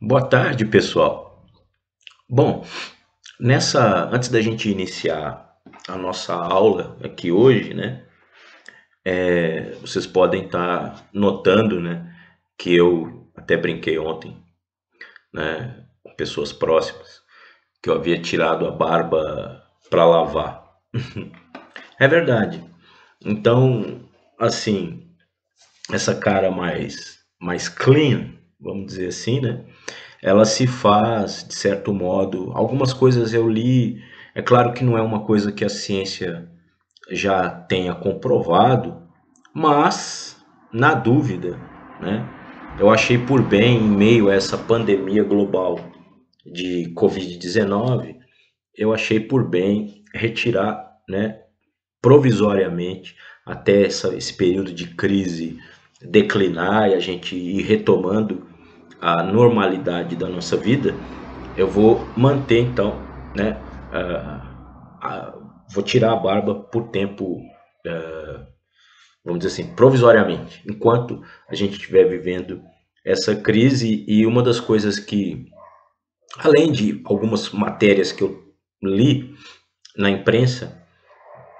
Boa tarde, pessoal. Bom, antes da gente iniciar a nossa aula aqui hoje, né, vocês podem estar notando, né, que eu até brinquei ontem, né, com pessoas próximas, que eu havia tirado a barba para lavar. É verdade. Então, assim, essa cara mais clean, vamos dizer assim, né, ela se faz, de certo modo, algumas coisas eu li, é claro que não é uma coisa que a ciência já tenha comprovado, mas, na dúvida, né, eu achei por bem, em meio a essa pandemia global de Covid-19, eu achei por bem retirar, né, provisoriamente, até esse período de crise declinar e a gente ir retomando a normalidade da nossa vida, eu vou manter então, né, vou tirar a barba por tempo, vamos dizer assim, provisoriamente, enquanto a gente estiver vivendo essa crise. E uma das coisas que, além de algumas matérias que eu li na imprensa,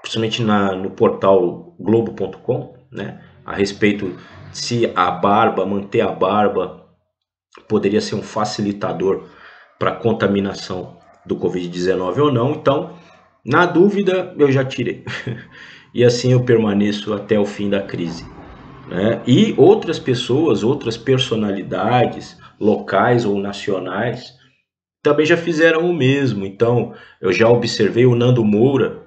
principalmente no portal globo.com, né, a respeito de se a barba, manter a barba, poderia ser um facilitador para a contaminação do Covid-19 ou não. Então, na dúvida, eu já tirei. E assim eu permaneço até o fim da crise, né? E outras pessoas, outras personalidades, locais ou nacionais, também já fizeram o mesmo. Então, eu já observei o Nando Moura,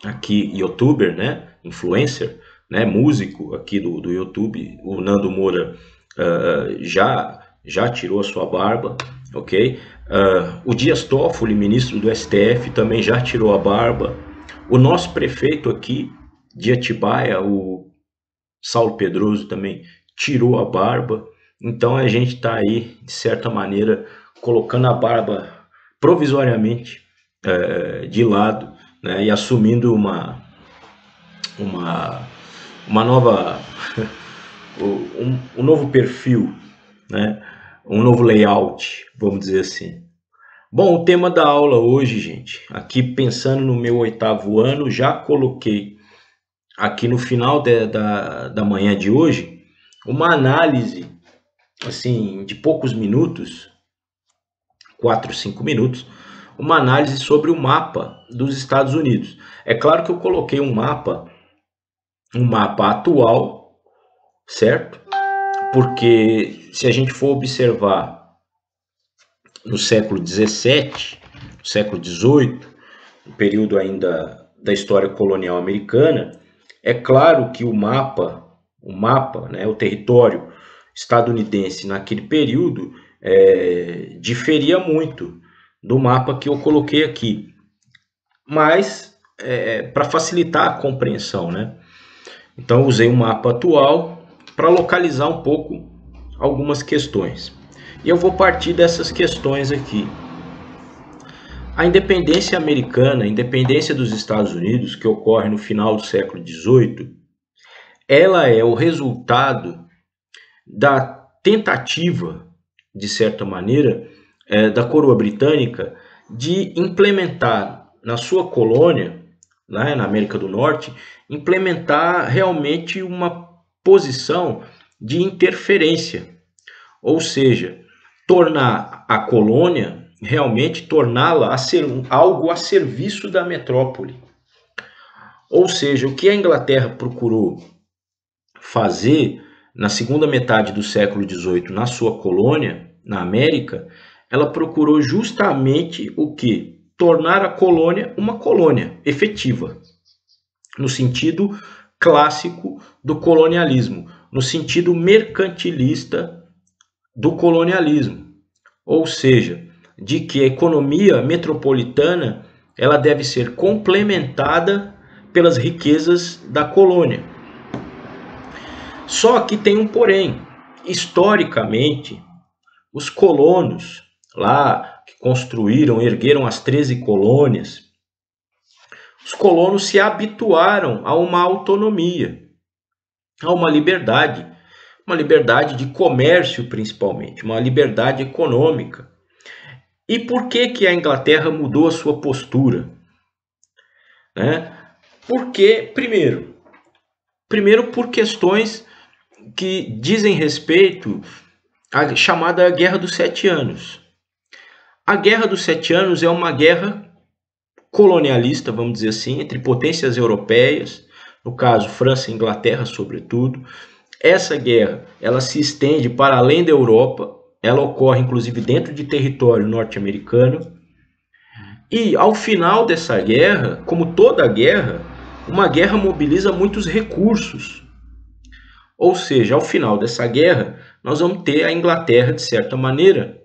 aqui, youtuber, né? Influencer, né? Músico aqui do YouTube. O Nando Moura já tirou a sua barba, ok? O Dias Toffoli, ministro do STF, também já tirou a barba. O nosso prefeito aqui de Atibaia, o Saulo Pedroso, também tirou a barba. Então a gente está aí, de certa maneira, colocando a barba provisoriamente de lado, né, e assumindo uma, uma nova, um novo perfil, né, um novo layout, vamos dizer assim. Bom, o tema da aula hoje, gente, aqui pensando no meu 8º ano, já coloquei aqui no final da manhã de hoje uma análise, assim, de poucos minutos, 4, 5 minutos, uma análise sobre o mapa dos Estados Unidos. É claro que eu coloquei um mapa atual, certo? Porque se a gente for observar no século XVII, no século XVIII, um período ainda da história colonial americana, é claro que o mapa, né, o território estadunidense naquele período diferia muito do mapa que eu coloquei aqui. Mas para facilitar a compreensão, né? Então eu usei um mapa atual para localizar um pouco algumas questões. E eu vou partir dessas questões aqui. A independência americana, a independência dos Estados Unidos, que ocorre no final do século XVIII, ela é o resultado da tentativa, de certa maneira, da coroa britânica de implementar na sua colônia, né, na América do Norte, implementar realmente uma posição de interferência, ou seja, tornar a colônia, realmente torná-la a ser algo a serviço da metrópole. Ou seja, o que a Inglaterra procurou fazer na segunda metade do século XVIII na sua colônia, na América, ela procurou justamente o que? Tornar a colônia uma colônia efetiva, no sentido clássico do colonialismo, no sentido mercantilista do colonialismo, ou seja, de que a economia metropolitana ela deve ser complementada pelas riquezas da colônia. Só que tem um porém. Historicamente, os colonos lá que construíram, ergueram as 13 colônias, os colonos se habituaram a uma autonomia, a uma liberdade, uma liberdade de comércio principalmente, uma liberdade econômica. E por que que a Inglaterra mudou a sua postura? Né? Porque, primeiro por questões que dizem respeito à chamada Guerra dos 7 Anos. A Guerra dos 7 Anos é uma guerra colonialista, vamos dizer assim, entre potências europeias, no caso França e Inglaterra, sobretudo. Essa guerra, ela se estende para além da Europa, ela ocorre inclusive dentro de território norte-americano. E ao final dessa guerra, como toda guerra, uma guerra mobiliza muitos recursos. Ou seja, ao final dessa guerra, nós vamos ter a Inglaterra, de certa maneira,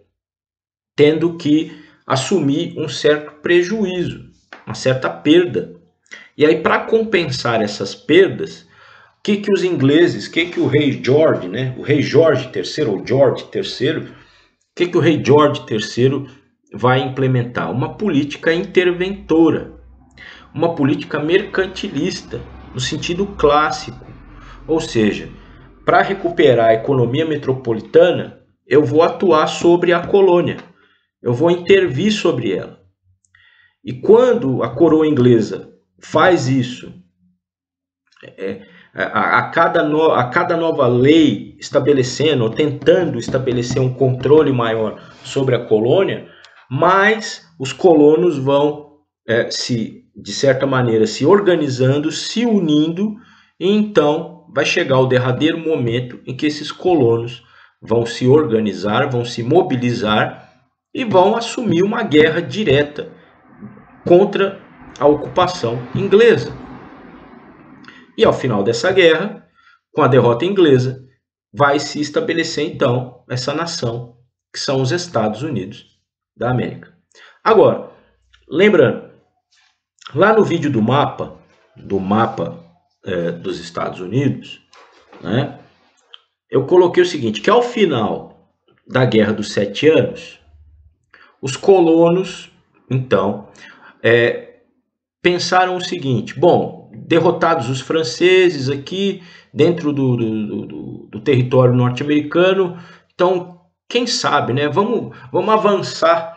tendo que assumir um certo prejuízo, uma certa perda. E aí, para compensar essas perdas, o que os ingleses, o que o rei George, né, o rei Jorge III, ou George III, o que o rei George III vai implementar? Uma política interventora, uma política mercantilista, no sentido clássico. Ou seja, para recuperar a economia metropolitana, eu vou atuar sobre a colônia, eu vou intervir sobre ela. E quando a coroa inglesa faz isso, a cada nova lei estabelecendo ou tentando estabelecer um controle maior sobre a colônia, mais os colonos vão de certa maneira, se organizando, se unindo, e então vai chegar o derradeiro momento em que esses colonos vão se organizar, vão se mobilizar e vão assumir uma guerra direta contra a ocupação inglesa. E ao final dessa guerra, com a derrota inglesa, vai se estabelecer então essa nação, que são os Estados Unidos da América. Agora, lembrando, lá no vídeo do mapa dos Estados Unidos, né, eu coloquei o seguinte, que ao final da Guerra dos 7 Anos, os colonos, então, pensaram o seguinte, bom, derrotados os franceses aqui dentro do território norte-americano, então, quem sabe, né, vamos avançar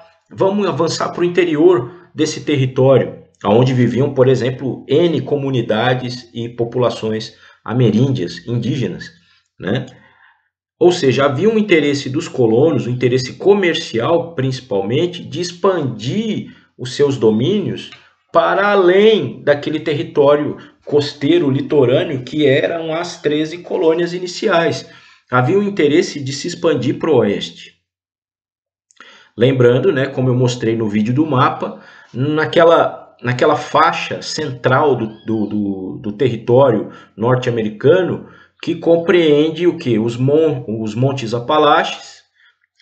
para o interior desse território, onde viviam, por exemplo, N comunidades e populações ameríndias, indígenas, né? Ou seja, havia um interesse dos colonos, um interesse comercial, principalmente, de expandir os seus domínios para além daquele território costeiro, litorâneo, que eram as 13 colônias iniciais. Havia um interesse de se expandir para o oeste. Lembrando, né, como eu mostrei no vídeo do mapa, naquela faixa central do território norte-americano, que compreende o que? Os Montes Apalaches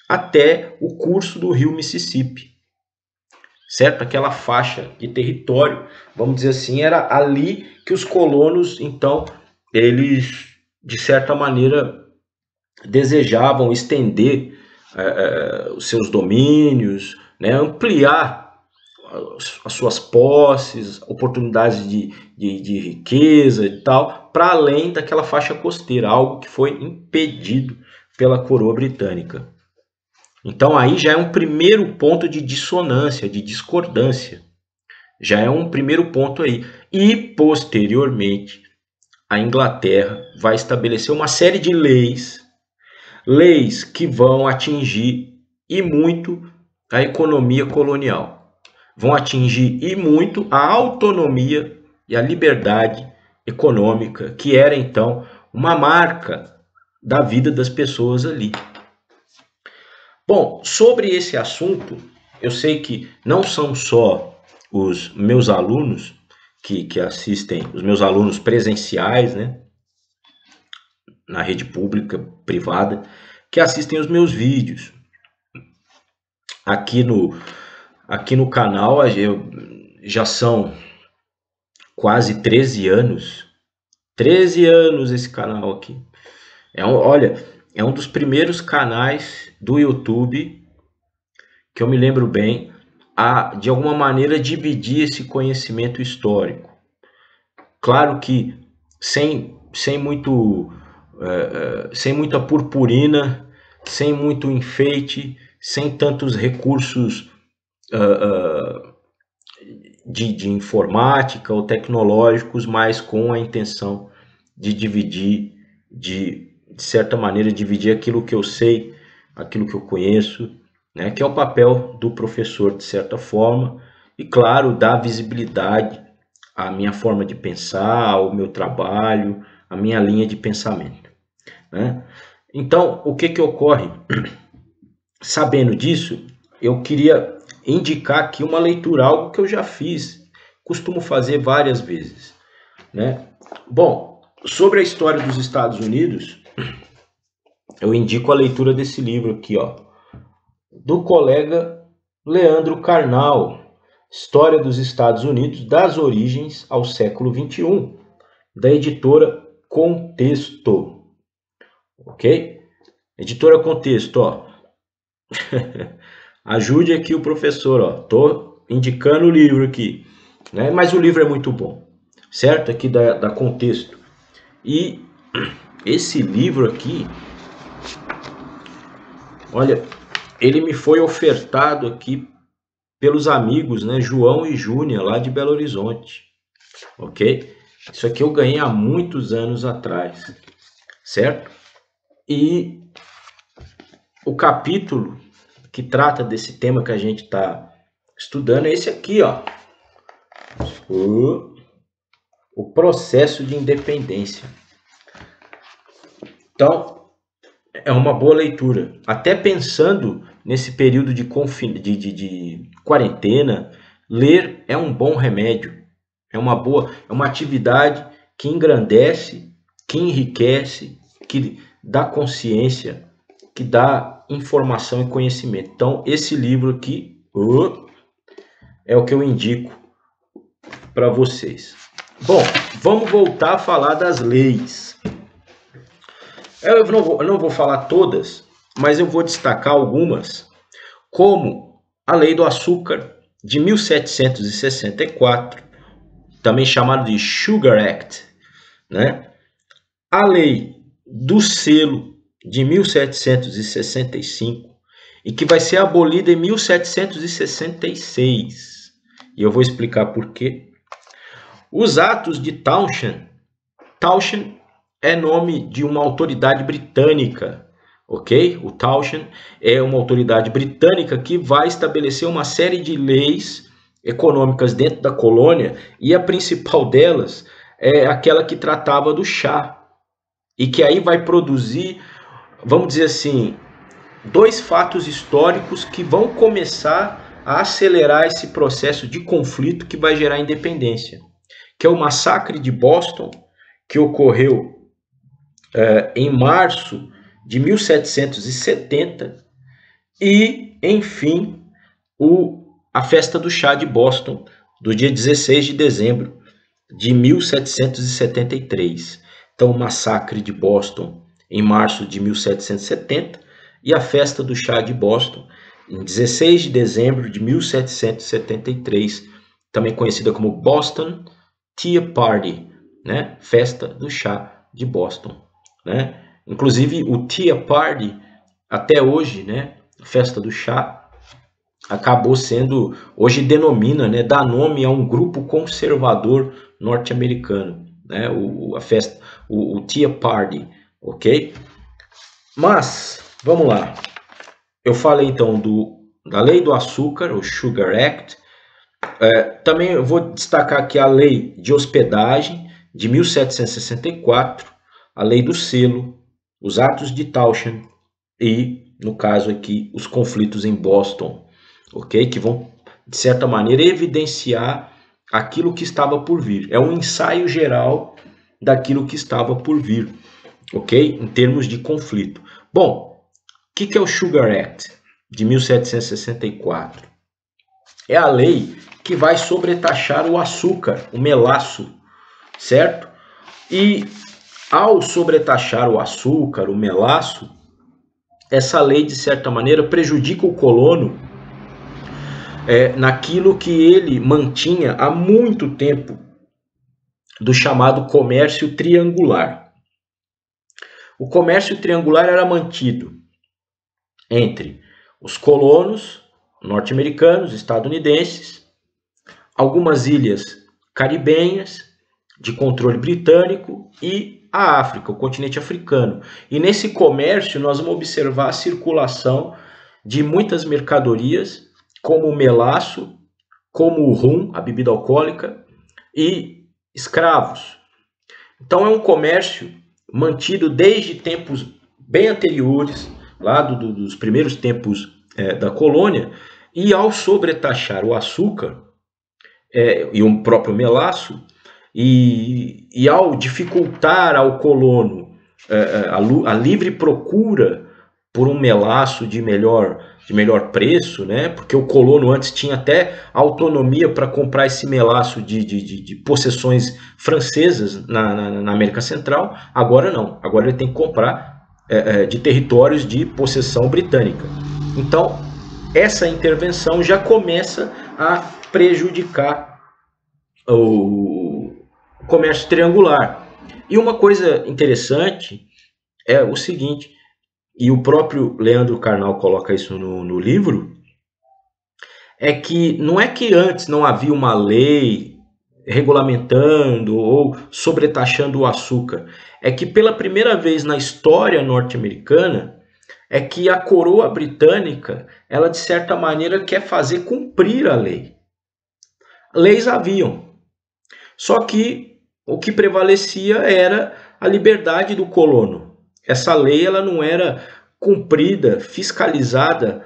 até o curso do rio Mississippi. Certo? Aquela faixa de território, vamos dizer assim, era ali que os colonos, então, eles, de certa maneira, desejavam estender os seus domínios, né, ampliar as suas posses, oportunidades de riqueza e tal, para além daquela faixa costeira, algo que foi impedido pela coroa britânica. Então aí já é um primeiro ponto de dissonância, de discordância. Já é um primeiro ponto aí. E posteriormente a Inglaterra vai estabelecer uma série de leis que vão atingir e muito a economia colonial. Vão atingir e muito a autonomia e a liberdade econômica, que era então uma marca da vida das pessoas ali. Bom, sobre esse assunto, eu sei que não são só os meus alunos que assistem, os meus alunos presenciais, né, na rede pública, privada, que assistem os meus vídeos. Aqui no canal já são quase 13 anos. 13 anos esse canal aqui. Olha, é um dos primeiros canais do YouTube que eu me lembro bem a, de alguma maneira, dividir esse conhecimento histórico. Claro que sem muito sem muita purpurina, sem muito enfeite, sem tantos recursos de informática ou tecnológicos, mas com a intenção de dividir, de certa maneira, dividir aquilo que eu sei, aquilo que eu conheço, né, que é o papel do professor, de certa forma, e, claro, dar visibilidade à minha forma de pensar, ao meu trabalho, à minha linha de pensamento, né? Então, o que ocorre? Sabendo disso, eu queria indicar aqui uma leitura, algo que eu já fiz, costumo fazer várias vezes, né? Bom, sobre a história dos Estados Unidos, eu indico a leitura desse livro aqui, ó, do colega Leandro Carnal, História dos Estados Unidos, das origens ao século XXI, da editora Contexto, ok? Editora Contexto, ó. Ajude aqui o professor, ó. Tô indicando o livro aqui, né? Mas o livro é muito bom, certo? Aqui da Contexto. E esse livro aqui, olha, ele me foi ofertado aqui pelos amigos, né? João e Júnior, lá de Belo Horizonte, ok? Isso aqui eu ganhei há muitos anos atrás, certo? E o capítulo que trata desse tema que a gente está estudando é esse aqui, ó. O processo de independência. Então, é uma boa leitura. Até pensando nesse período de quarentena, ler é um bom remédio. É uma atividade que engrandece, que enriquece, que dá consciência, que dá informação e conhecimento. Então, esse livro aqui é o que eu indico para vocês. Bom, vamos voltar a falar das leis. Eu não vou falar todas, mas eu vou destacar algumas, como a Lei do Açúcar de 1764, também chamado de Sugar Act, né? A Lei do Selo de 1765 e que vai ser abolida em 1766. E eu vou explicar por quê. Os atos de Townshend é nome de uma autoridade britânica, ok? O Townshend é uma autoridade britânica que vai estabelecer uma série de leis econômicas dentro da colônia, e a principal delas é aquela que tratava do chá, e que aí vai produzir, vamos dizer assim, dois fatos históricos que vão começar a acelerar esse processo de conflito que vai gerar independência, que é o massacre de Boston, que ocorreu em março de 1770, e, enfim, a festa do chá de Boston, do dia 16 de dezembro de 1773. Então, o massacre de Boston em março de 1770 e a festa do chá de Boston em 16 de dezembro de 1773, também conhecida como Boston Tea Party, né? Festa do chá de Boston, né? Inclusive o Tea Party até hoje, né? Festa do chá acabou sendo, hoje denomina, né? Dá nome a um grupo conservador norte-americano, né? O Tea Party, ok? Mas vamos lá. Eu falei então da Lei do Açúcar, o Sugar Act. Também eu vou destacar aqui a Lei de Hospedagem de 1764, a Lei do Selo, os atos de Townshend e, no caso aqui, os conflitos em Boston, ok? Que vão, de certa maneira, evidenciar aquilo que estava por vir. É um ensaio geral daquilo que estava por vir, ok? Em termos de conflito. Bom, o que é o Sugar Act de 1764? É a lei que vai sobretaxar o açúcar, o melaço, certo? E ao sobretaxar o açúcar, o melaço, essa lei, de certa maneira, prejudica o colono naquilo que ele mantinha há muito tempo, do chamado comércio triangular. o comércio triangular era mantido entre os colonos norte-americanos, estadunidenses, algumas ilhas caribenhas de controle britânico e a África, o continente africano. E nesse comércio nós vamos observar a circulação de muitas mercadorias, como o melaço, como o rum, a bebida alcoólica, e escravos. Então é um comércio mantido desde tempos bem anteriores, lá dos primeiros tempos da colônia, e ao sobretaxar o açúcar e o próprio melaço, e ao dificultar ao colono a livre procura por um melaço de melhor preço, né? Porque o colono antes tinha até autonomia para comprar esse melaço de possessões francesas na América Central. Agora não, agora ele tem que comprar de territórios de possessão britânica. Então, essa intervenção já começa a prejudicar o comércio triangular. E uma coisa interessante é o seguinte, e o próprio Leandro Carnal coloca isso no livro, é que não é que antes não havia uma lei regulamentando ou sobretaxando o açúcar, é que pela primeira vez na história norte-americana é que a coroa britânica, ela de certa maneira quer fazer cumprir a lei. Leis haviam, só que o que prevalecia era a liberdade do colono. Essa lei ela não era cumprida, fiscalizada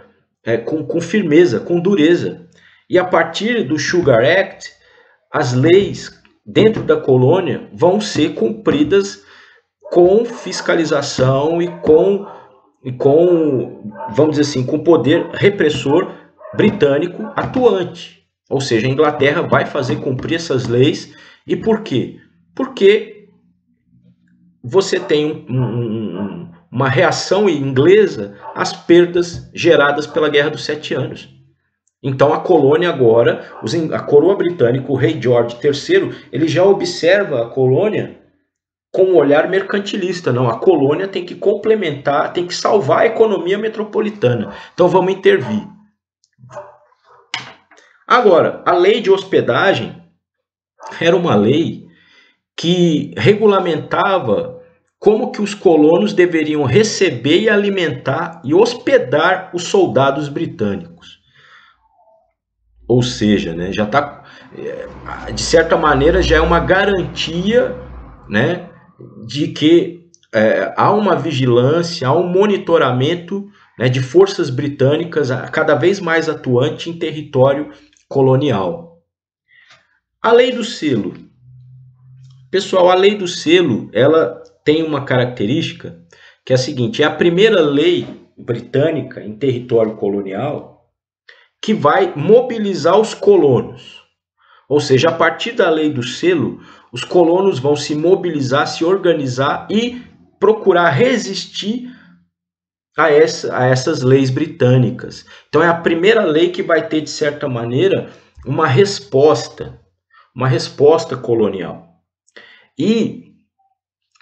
com firmeza, com dureza. E a partir do Sugar Act, as leis dentro da colônia vão ser cumpridas com fiscalização e com vamos dizer assim, com poder repressor britânico atuante. Ou seja, a Inglaterra vai fazer cumprir essas leis. E por quê? Porque você tem uma reação inglesa às perdas geradas pela Guerra dos 7 Anos. Então a colônia agora, a coroa britânica, o rei George III, ele já observa a colônia com um olhar mercantilista. Não, a colônia tem que complementar, tem que salvar a economia metropolitana. Então vamos intervir. Agora, a lei de hospedagem era uma lei que regulamentava como que os colonos deveriam receber e alimentar e hospedar os soldados britânicos. Ou seja, né, já está, de certa maneira, já é uma garantia, né, de que há uma vigilância, há um monitoramento, né, de forças britânicas cada vez mais atuante em território colonial. A lei do selo. Pessoal, a lei do selo, ela tem uma característica que é a seguinte, é a primeira lei britânica em território colonial que vai mobilizar os colonos. Ou seja, a partir da lei do selo, os colonos vão se mobilizar, se organizar e procurar resistir a essas leis britânicas. Então é a primeira lei que vai ter, de certa maneira, uma resposta colonial. E,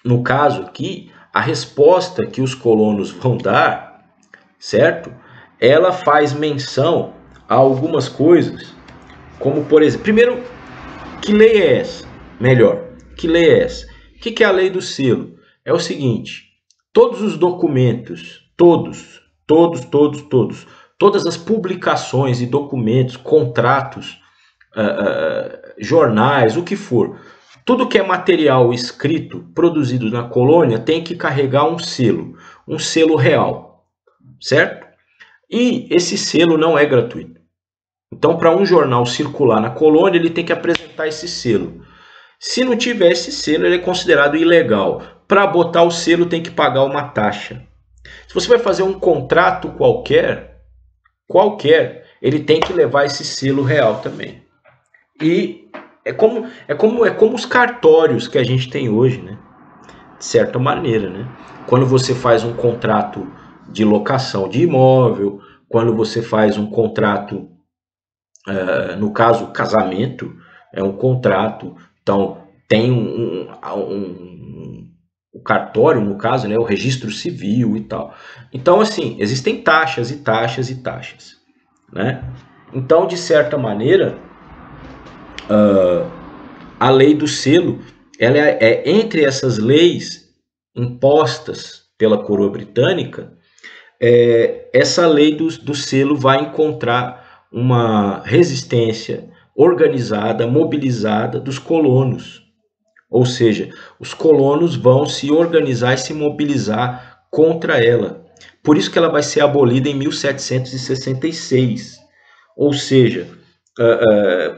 no caso aqui, a resposta que os colonos vão dar, certo? Ela faz menção a algumas coisas, como por exemplo, primeiro, que lei é essa? Melhor, que lei é essa? O que é a lei do selo? É o seguinte, todos os documentos, todas as publicações e documentos, contratos, jornais, o que for, tudo que é material escrito, produzido na colônia, tem que carregar um selo real, certo? E esse selo não é gratuito. Então, para um jornal circular na colônia, ele tem que apresentar esse selo. Se não tiver esse selo, ele é considerado ilegal. Para botar o selo, tem que pagar uma taxa. Se você vai fazer um contrato qualquer, ele tem que levar esse selo real também. E é como os cartórios que a gente tem hoje, né? De certa maneira, né? Quando você faz um contrato de locação de imóvel, quando você faz um contrato, no caso, casamento, é um contrato, então tem o cartório, no caso, né, o registro civil e tal. Então, assim, existem taxas e taxas e taxas, né? Então, de certa maneira, a lei do selo, ela é entre essas leis impostas pela coroa britânica, essa lei do selo vai encontrar uma resistência organizada, mobilizada dos colonos. Ou seja, os colonos vão se organizar e se mobilizar contra ela. Por isso que ela vai ser abolida em 1766. Ou seja,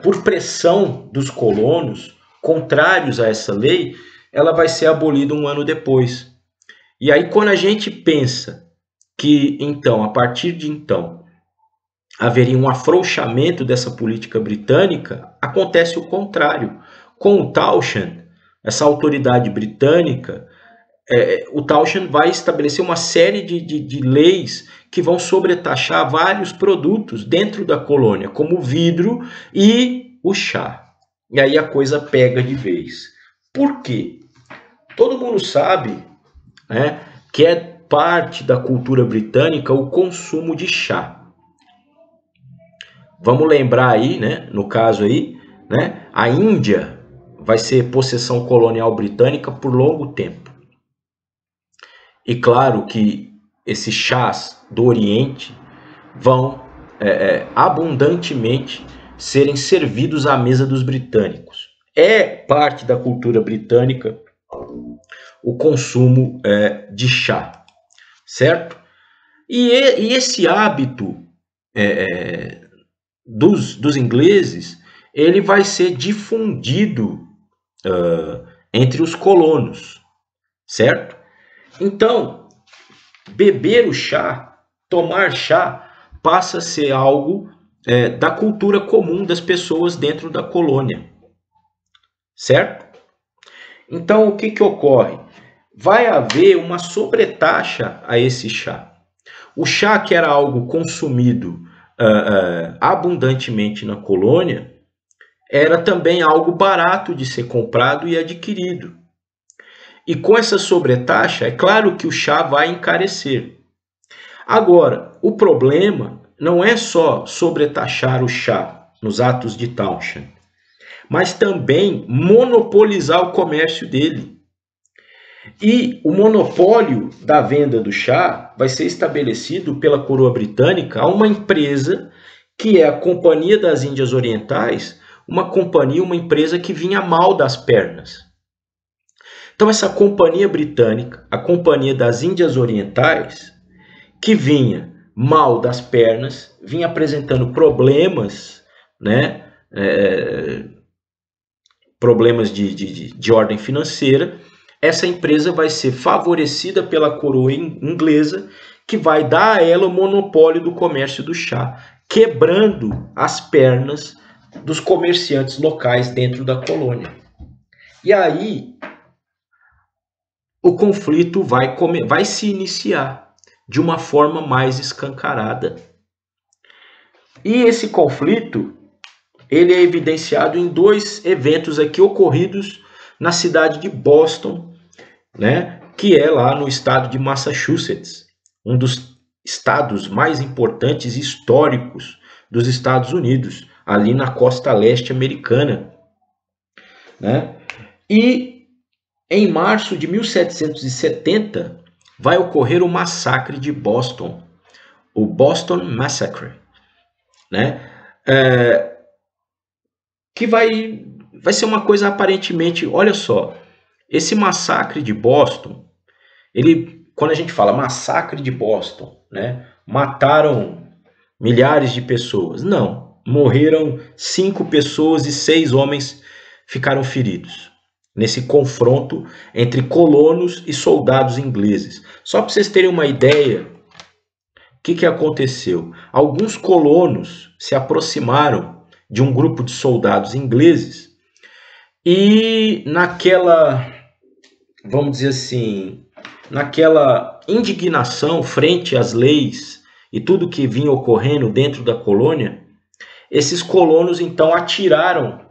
por pressão dos colonos, contrários a essa lei, ela vai ser abolida um ano depois. E aí, quando a gente pensa que, então, a partir de então, haveria um afrouxamento dessa política britânica, acontece o contrário. Com o Townshend, essa autoridade britânica, o Townshend vai estabelecer uma série de leis que vão sobretaxar vários produtos dentro da colônia, como o vidro e o chá. E aí a coisa pega de vez. Por quê? Todo mundo sabe, né, que é parte da cultura britânica o consumo de chá. Vamos lembrar aí, né, no caso aí, né, a Índia vai ser possessão colonial britânica por longo tempo. E claro que esses chás do Oriente vão abundantemente serem servidos à mesa dos britânicos. É parte da cultura britânica o consumo de chá, certo? E esse hábito dos ingleses, ele vai ser difundido entre os colonos, certo? Então, beber o chá, tomar chá, passa a ser algo da cultura comum das pessoas dentro da colônia, certo? Então, o que ocorre? Vai haver uma sobretaxa a esse chá. O chá, que era algo consumido abundantemente na colônia, era também algo barato de ser comprado e adquirido. E com essa sobretaxa, é claro que o chá vai encarecer. Agora, o problema não é só sobretaxar o chá nos atos de Townshend, mas também monopolizar o comércio dele. E o monopólio da venda do chá vai ser estabelecido pela coroa britânica a uma empresa que é a Companhia das Índias Orientais, uma empresa que vinha mal das pernas. Então essa companhia britânica, a Companhia das Índias Orientais, que vinha mal das pernas, vinha apresentando problemas, né, problemas de ordem financeira, essa empresa vai ser favorecida pela coroa inglesa, que vai dar a ela o monopólio do comércio do chá, quebrando as pernas dos comerciantes locais dentro da colônia. E aí o conflito vai se iniciar de uma forma mais escancarada. E esse conflito, ele é evidenciado em dois eventos aqui ocorridos na cidade de Boston, né, que é lá no estado de Massachusetts, um dos estados mais importantes e históricos dos Estados Unidos, ali na costa leste americana, né? E em março de 1770 vai ocorrer o massacre de Boston, o Boston Massacre, né? Que vai ser uma coisa aparentemente, olha só, esse massacre de Boston, quando a gente fala massacre de Boston, né, mataram milhares de pessoas. Não, morreram 5 pessoas e 6 homens ficaram feridos nesse confronto entre colonos e soldados ingleses. Só para vocês terem uma ideia, o que aconteceu? Alguns colonos se aproximaram de um grupo de soldados ingleses e naquela, vamos dizer assim, naquela indignação frente às leis e tudo que vinha ocorrendo dentro da colônia, esses colonos então atiraram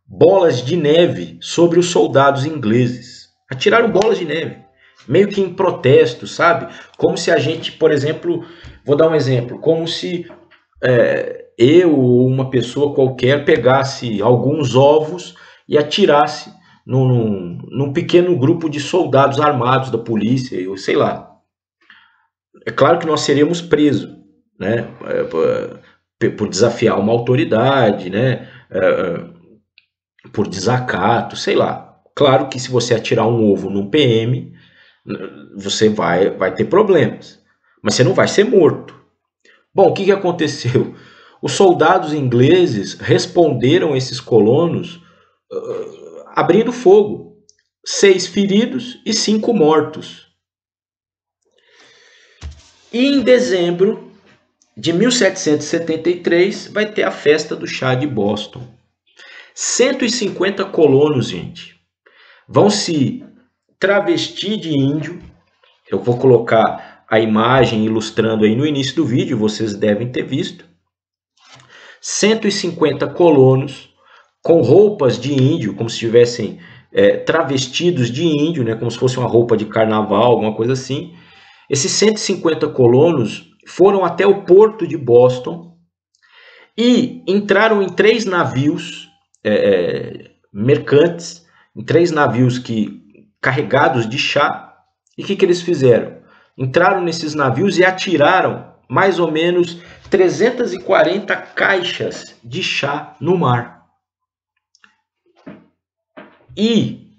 bolas de neve sobre os soldados ingleses. Atiraram bolas de neve. meio que em protesto, sabe? Como se a gente, por exemplo, vou dar um exemplo, como se eu ou uma pessoa qualquer pegasse alguns ovos e atirasse num pequeno grupo de soldados armados da polícia, eu sei lá. É claro que nós seríamos presos, né? Por desafiar uma autoridade, né? Por desacato, sei lá. Claro que se você atirar um ovo num PM, você vai ter problemas, mas você não vai ser morto. Bom, o que aconteceu? Os soldados ingleses responderam a esses colonos abrindo fogo. 6 feridos e 5 mortos. E em dezembro de 1773 vai ter a festa do chá de Boston. 150 colonos, gente, vão se travestir de índio. Eu vou colocar a imagem ilustrando aí no início do vídeo, vocês devem ter visto. 150 colonos com roupas de índio, como se estivessem travestidos de índio, né, como se fosse uma roupa de carnaval, alguma coisa assim. Esses 150 colonos foram até o porto de Boston e entraram em 3 navios mercantes, em 3 navios carregados de chá. E o que eles fizeram? Entraram nesses navios e atiraram mais ou menos 340 caixas de chá no mar. E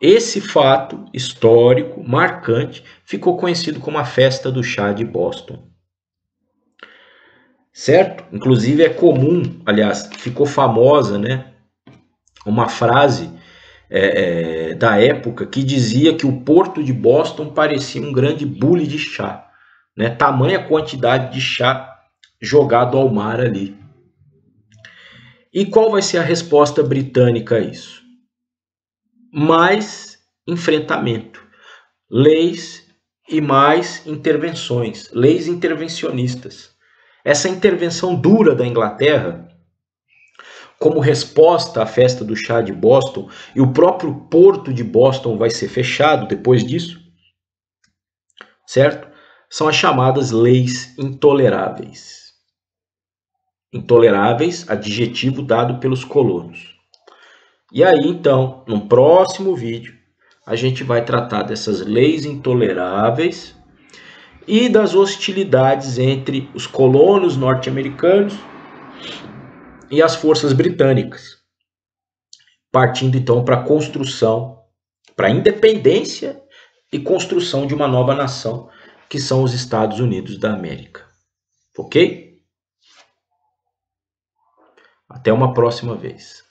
esse fato histórico, marcante, ficou conhecido como a festa do chá de Boston. Certo? Inclusive é comum, aliás, ficou famosa, né, uma frase da época que dizia que o porto de Boston parecia um grande bule de chá, né? Tamanha quantidade de chá jogado ao mar ali. E qual vai ser a resposta britânica a isso? Mais enfrentamento, leis e mais intervenções, leis intervencionistas. Essa intervenção dura da Inglaterra, como resposta à festa do chá de Boston, e o próprio porto de Boston vai ser fechado depois disso, certo? São as chamadas leis intoleráveis. Intoleráveis, adjetivo dado pelos colonos. E aí, então, no próximo vídeo, a gente vai tratar dessas leis intoleráveis e das hostilidades entre os colonos norte-americanos e as forças britânicas, partindo então para a construção, para a independência e construção de uma nova nação, que são os Estados Unidos da América. Ok? Até uma próxima vez.